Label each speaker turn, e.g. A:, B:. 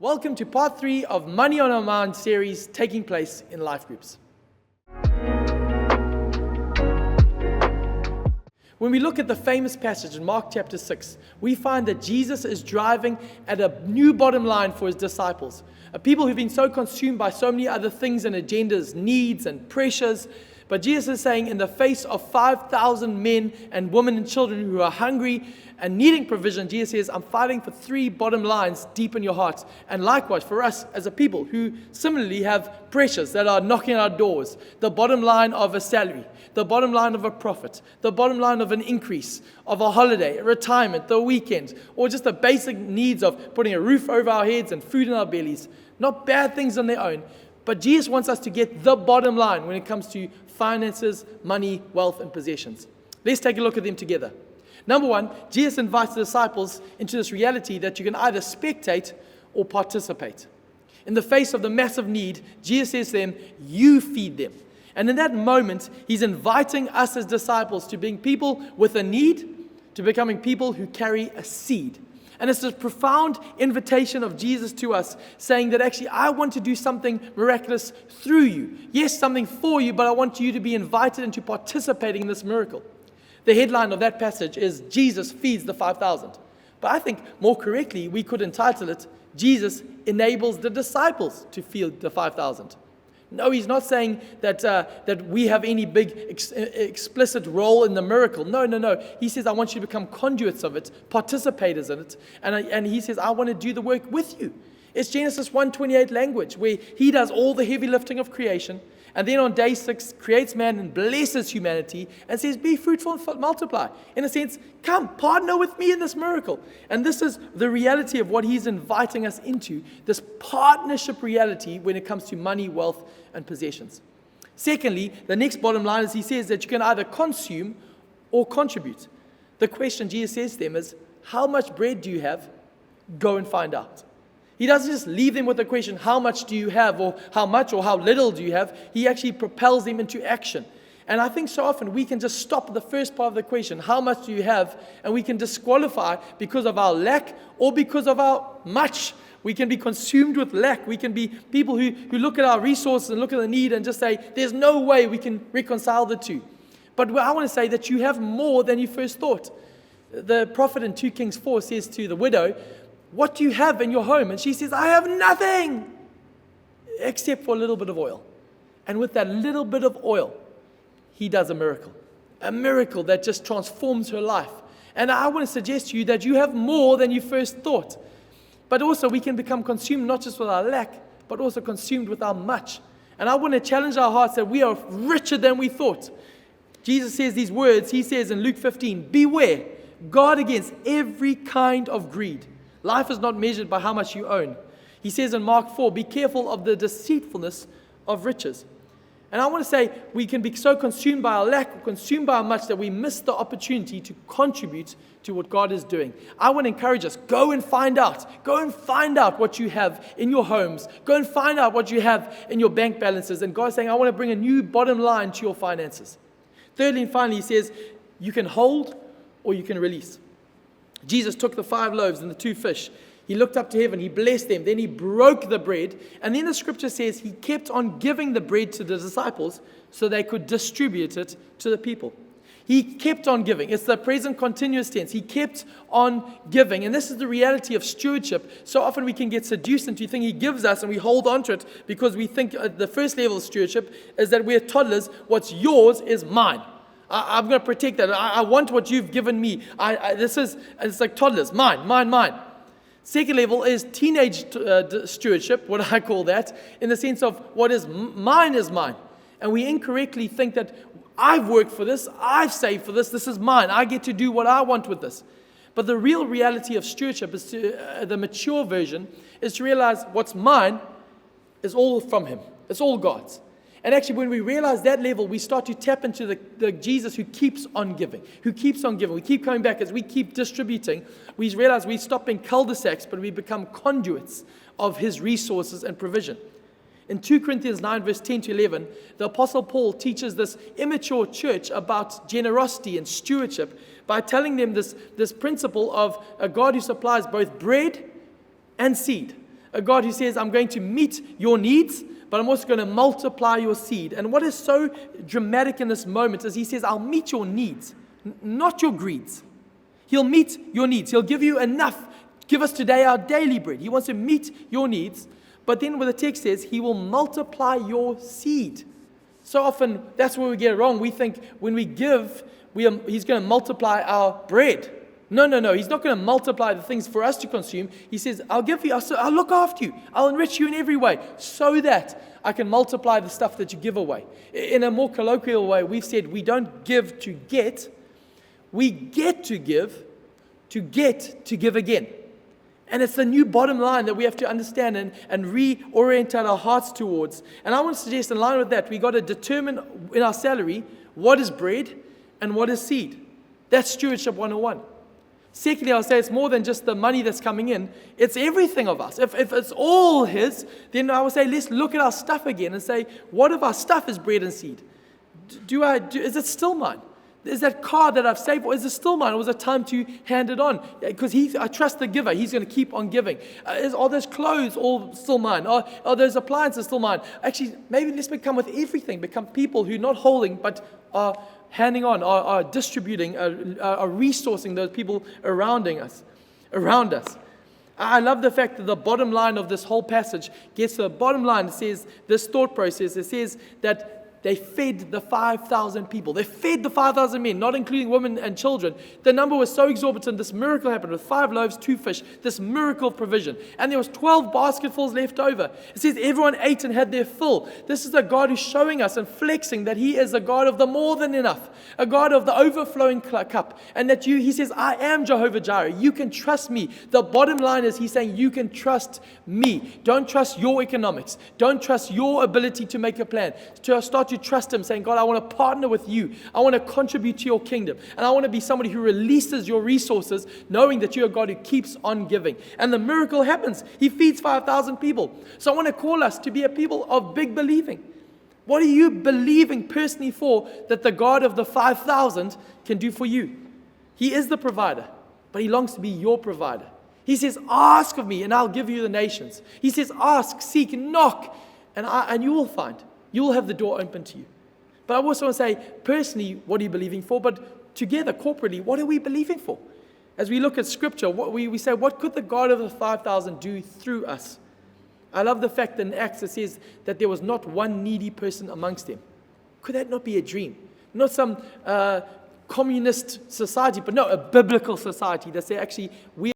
A: Welcome to part 3 of Money on Our Mind series taking place in life groups. When we look at the famous passage in Mark chapter 6, we find that Jesus is driving at a new bottom line for his disciples. People who've been so consumed by so many other things and agendas, needs and pressures. But Jesus is saying, in the face of 5,000 men and women and children who are hungry and needing provision, Jesus says, I'm fighting for 3 bottom lines deep in your hearts. And likewise for us as a people who similarly have pressures that are knocking at our doors. The bottom line of a salary, the bottom line of a profit, the bottom line of an increase, of a holiday, a retirement, the weekend, or just the basic needs of putting a roof over our heads and food in our bellies. Not bad things on their own, but Jesus wants us to get the bottom line when it comes to finances, money, wealth, and possessions. Let's take a look at them together. Number 1, Jesus invites the disciples into this reality that you can either spectate or participate. In the face of the massive need, Jesus says to them, you feed them. And in that moment, he's inviting us as disciples to being people with a need, to becoming people who carry a seed. And it's this profound invitation of Jesus to us, saying that actually I want to do something miraculous through you. Yes, something for you, but I want you to be invited into participating in this miracle. The headline of that passage is Jesus feeds the 5,000. But I think more correctly, we could entitle it, Jesus enables the disciples to feed the 5,000. No, he's not saying that we have any big explicit role in the miracle. No. He says, I want you to become conduits of it, participators in it. And he says, I want to do the work with you. It's Genesis 1:28 language, where he does all the heavy lifting of creation. And then on day 6, creates man and blesses humanity and says, be fruitful and multiply. In a sense, come, partner with me in this miracle. And this is the reality of what he's inviting us into, this partnership reality when it comes to money, wealth, and possessions. Secondly, the next bottom line is he says that you can either consume or contribute. The question Jesus says to them is, how much bread do you have? Go and find out. He doesn't just leave them with the question, how much do you have, or how much or how little do you have? He actually propels them into action. And I think so often we can just stop at the first part of the question, how much do you have? And we can disqualify because of our lack or because of our much. We can be consumed with lack. We can be people who look at our resources and look at the need and just say, there's no way we can reconcile the two. But I want to say that you have more than you first thought. The prophet in 2 Kings 4 says to the widow, what do you have in your home? And she says, I have nothing except for a little bit of oil. And with that little bit of oil, he does a miracle that just transforms her life. And I want to suggest to you that you have more than you first thought. But also we can become consumed not just with our lack, but also consumed with our much. And I want to challenge our hearts that we are richer than we thought. Jesus says these words, he says in Luke 15, beware, guard against every kind of greed. Life is not measured by how much you own. He says in Mark 4, be careful of the deceitfulness of riches. And I want to say we can be so consumed by our lack or consumed by our much that we miss the opportunity to contribute to what God is doing. I want to encourage us, go and find out. Go and find out what you have in your homes. Go and find out what you have in your bank balances. And God's saying, I want to bring a new bottom line to your finances. Thirdly and finally, he says, you can hold or you can release. Jesus took the 5 loaves and the 2 fish. He looked up to heaven, he blessed them, then he broke the bread. And then the scripture says he kept on giving the bread to the disciples so they could distribute it to the people. He kept on giving. It's the present continuous tense. He kept on giving. And this is the reality of stewardship. So often we can get seduced into thinking he gives us and we hold on to it because we think the first level of stewardship is that we're toddlers. What's yours is mine. I'm going to protect that. I want what you've given me. It's like toddlers. Mine. Second level is teenage stewardship, what I call that, in the sense of what is mine is mine. And we incorrectly think that I've worked for this, I've saved for this is mine. I get to do what I want with this. But the real reality of stewardship is the mature version is to realize what's mine is all from him. It's all God's. And actually, when we realize that level, we start to tap into the Jesus who keeps on giving. We keep coming back as we keep distributing. We realize we stop being cul-de-sacs, but we become conduits of his resources and provision. In 2 Corinthians 9, verse 10 to 11, the Apostle Paul teaches this immature church about generosity and stewardship by telling them this principle of a God who supplies both bread and seed. A God who says, I'm going to meet your needs, but I'm also going to multiply your seed. And what is so dramatic in this moment is he says, I'll meet your needs, not your greeds. He'll meet your needs. He'll give you enough. Give us today our daily bread. He wants to meet your needs. But then what the text says, he will multiply your seed. So often, that's where we get it wrong. We think when we give, he's going to multiply our bread. No. He's not going to multiply the things for us to consume. He says, I'll give you, I'll look after you. I'll enrich you in every way so that I can multiply the stuff that you give away. In a more colloquial way, we've said we don't give to get. We get to give again. And it's the new bottom line that we have to understand and reorient our hearts towards. And I want to suggest, in line with that, we got to determine in our salary what is bread and what is seed. That's stewardship 101. Secondly, I'll say it's more than just the money that's coming in. It's everything of us. If it's all his, then I would say let's look at our stuff again and say, what of our stuff is bread and seed? Is it still mine? Is that car that I've saved for, is it still mine? Or was it time to hand it on? Because I trust the giver. He's going to keep on giving. Are those clothes all still mine? Are those appliances still mine? Actually, maybe let's become with everything. Become people who are not holding, but are handing on, are distributing, are resourcing those people around us. I love the fact that the bottom line of this whole passage gets to the bottom line. It says, this thought process, it says that they fed the 5,000 people. They fed the 5,000 men, not including women and children. The number was so exorbitant. This miracle happened with 5 loaves, 2 fish. This miracle of provision. And there was 12 basketfuls left over. It says everyone ate and had their fill. This is a God who's showing us and flexing that he is a God of the more than enough. A God of the overflowing cup. And that he says, I am Jehovah Jireh. You can trust me. The bottom line is he's saying, you can trust me. Don't trust your economics. Don't trust your ability to make a plan. Start to trust him, saying, God, I want to partner with you. I want to contribute to your kingdom. And I want to be somebody who releases your resources, knowing that you're a God who keeps on giving. And the miracle happens. He feeds 5,000 people. So I want to call us to be a people of big believing. What are you believing personally for that the God of the 5,000 can do for you? He is the provider, but he longs to be your provider. He says, ask of me and I'll give you the nations. He says, ask, seek, knock, and you will find. You will have the door open to you. But I also want to say, personally, what are you believing for? But together, corporately, what are we believing for? As we look at Scripture, we say, what could the God of the 5,000 do through us? I love the fact that in Acts it says that there was not one needy person amongst them. Could that not be a dream? Not some communist society, but no, a biblical society that say, actually, we